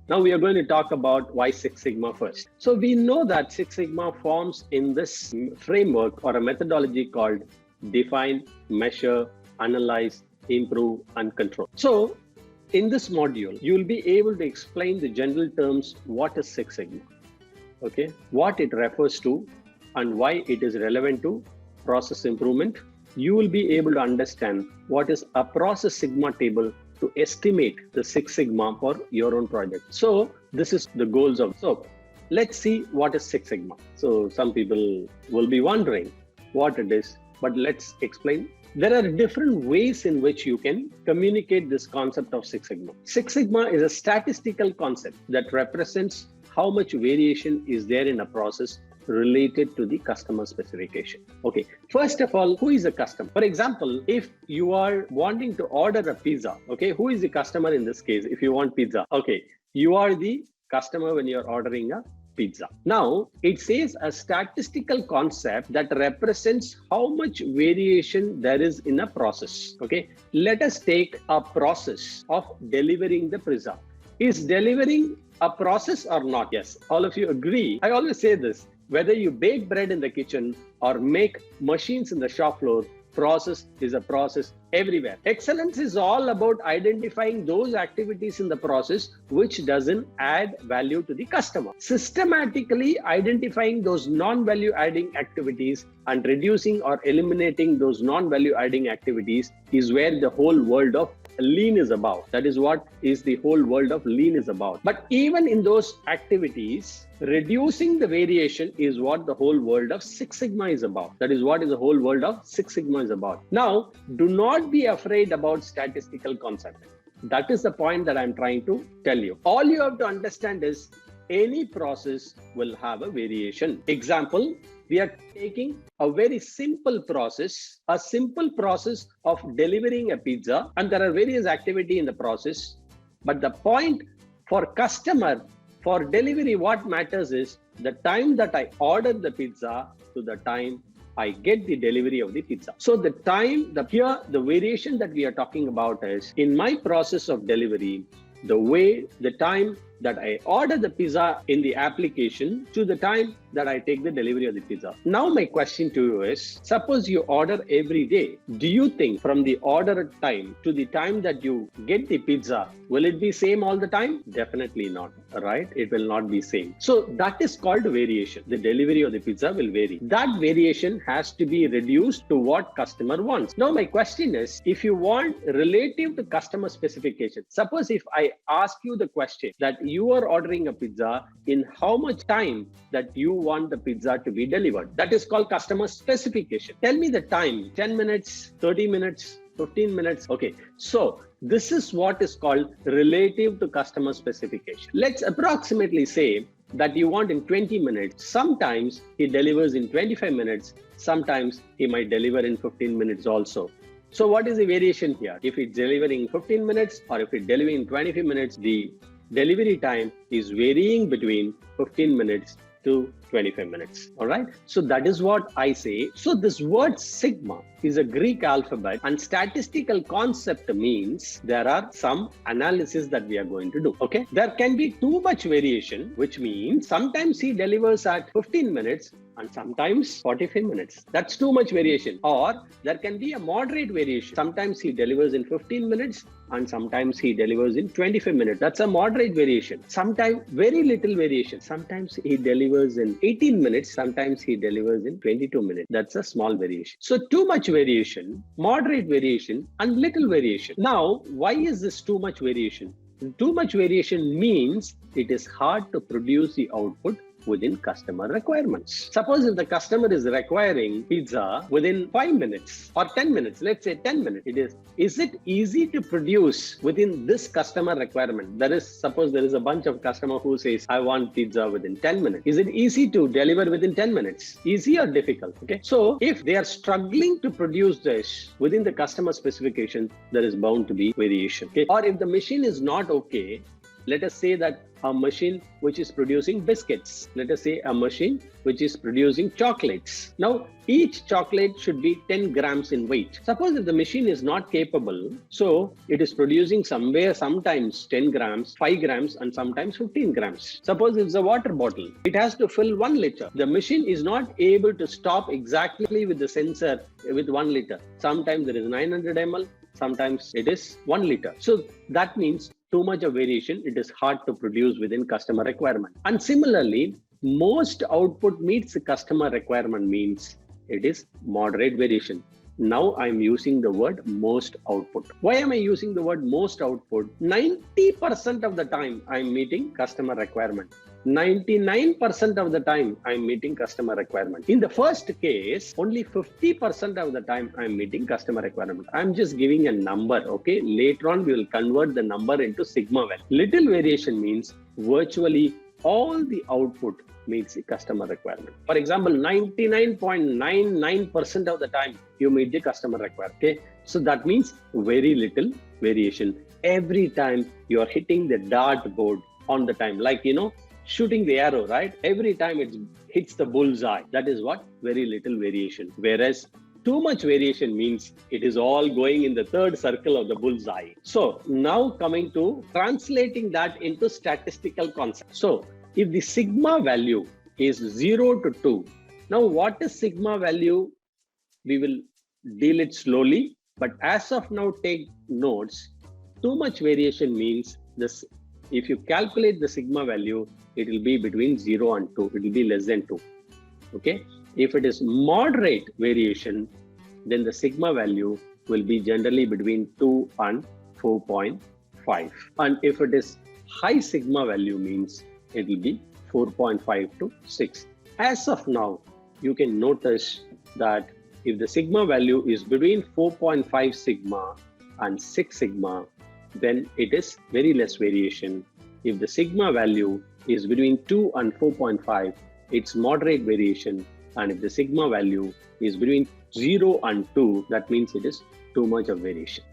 Now we are going to talk about why Six Sigma first. So we know that Six Sigma forms in this framework or a methodology called define, measure, analyze, improve, and control. So in this module, you will be able to explain the general terms, what is Six Sigma, okay, what it refers to, and why it is relevant to process improvement. You will be able to understand what is a process sigma table to estimate the Six Sigma for your own project. So this is the goals of. So let's see what is Six Sigma. So some people will be wondering what it is, but let's explain. There are different ways in which you can communicate this concept of Six Sigma. Six Sigma is a statistical concept that represents how much variation is there in a process related to the customer specification. Okay, first of all, who is a customer? For example, if you are wanting to order a pizza, okay, who is the customer in this case? If you want pizza, okay, you are the customer when you're ordering a pizza. Now, it says a statistical concept that represents how much variation there is in a process. Okay, let us take a process of delivering the pizza. Is delivering a process or not? Yes, all of you agree. I always say this. Whether you bake bread in the kitchen or make machines in the shop floor, process is a process everywhere. Excellence is all about identifying those activities in the process which doesn't add value to the customer. Systematically identifying those non-value adding activities and reducing or eliminating those non-value adding activities is where the whole world of lean is about. That is what is the whole world of lean is about. But even in those activities, reducing the variation is what the whole world of Six Sigma is about. That is what is the whole world of Six Sigma is about. Now, do not be afraid about statistical concept. That is the point that I'm trying to tell you. All you have to understand is any process will have a variation. Example, we are taking a very simple process of delivering a pizza, and there are various activities in the process. But the point for customer, for delivery, what matters is the time that I order the pizza to the time I get the delivery of the pizza. So the time, the variation that we are talking about is in my process of delivery, the time that I order the pizza in the application to the time that I take the delivery of the pizza. Now my question to you is, suppose you order every day. Do you think from the order time to the time that you get the pizza, will it be same all the time? Definitely not, right? It will not be same. So that is called variation. The delivery of the pizza will vary. That variation has to be reduced to what customer wants. Now my question is, if you want relative to customer specification, suppose if I ask you the question that you are ordering a pizza, in how much time that you want the pizza to be delivered. That is called customer specification. Tell me the time, 10 minutes, 30 minutes, 15 minutes. Okay, so this is what is called relative to customer specification. Let's approximately say that you want in 20 minutes. Sometimes he delivers in 25 minutes. Sometimes he might deliver in 15 minutes also. So what is the variation here? If it's delivering 15 minutes or if it's delivering in 25 minutes, the delivery time is varying between 15 minutes to 25 minutes. All right. So that is what I say. So this word sigma is a Greek alphabet, and statistical concept means there are some analysis that we are going to do. Okay. There can be too much variation, which means sometimes he delivers at 15 minutes and sometimes 45 minutes. That's too much variation. Or there can be a moderate variation. Sometimes he delivers in 15 minutes and sometimes he delivers in 25 minutes. That's a moderate variation. Sometimes very little variation. Sometimes he delivers in 18 minutes. Sometimes he delivers in 22 minutes. That's a small variation. So too much variation, moderate variation, and little variation. Now, why is this too much variation? Too much variation means it is hard to produce the output within customer requirements. Suppose if the customer is requiring pizza within 5 minutes or 10 minutes, let's say 10 minutes, is it easy to produce within this customer requirement? Suppose there is a bunch of customer who says, I want pizza within 10 minutes. Is it easy to deliver within 10 minutes? Easy or difficult? Okay. So if they are struggling to produce this within the customer specification, there is bound to be variation. Okay. Or if the machine is not okay, Let us say that a machine which is producing biscuits. Let us say a machine which is producing chocolates. Now, each chocolate should be 10 grams in weight. Suppose if the machine is not capable, so it is producing sometimes 10 grams, 5 grams, and sometimes 15 grams. Suppose it's a water bottle. It has to fill 1 liter. The machine is not able to stop exactly with the sensor with 1 liter. Sometimes there is 900 ml. Sometimes it is 1 liter. So that means too much of variation, it is hard to produce within customer requirement. And similarly, most output meets the customer requirement means it is moderate variation. Now I'm using the word most output. Why am I using the word most output? 90% of the time I'm meeting customer requirement. 99% of the time I'm meeting customer requirement. In the first case, only 50% of the time I'm meeting customer requirement. I'm just giving a number, okay? Later on, we will convert the number into sigma value. Little variation means virtually all the output meets the customer requirement. For example, 99.99% of the time you meet the customer requirement, okay? So that means very little variation. Every time you are hitting the dartboard on the time, like, shooting the arrow, right? Every time it hits the bullseye. That is what? Very little variation. Whereas too much variation means it is all going in the third circle of the bullseye. So now coming to translating that into statistical concept. So if the sigma value is 0 to 2, now what is sigma value? We will deal it slowly, but as of now, take notes. Too much variation means this. If you calculate the sigma value, it will be between 0 and 2. It will be less than 2. Okay. If it is moderate variation, then the sigma value will be generally between 2 and 4.5. And if it is high sigma value means it will be 4.5 to 6. As of now, you can notice that if the sigma value is between 4.5 sigma and 6 sigma, then it is very less variation. If the sigma value is between 2 and 4.5, it's moderate variation. And if the sigma value is between 0 and 2, that means it is too much of variation.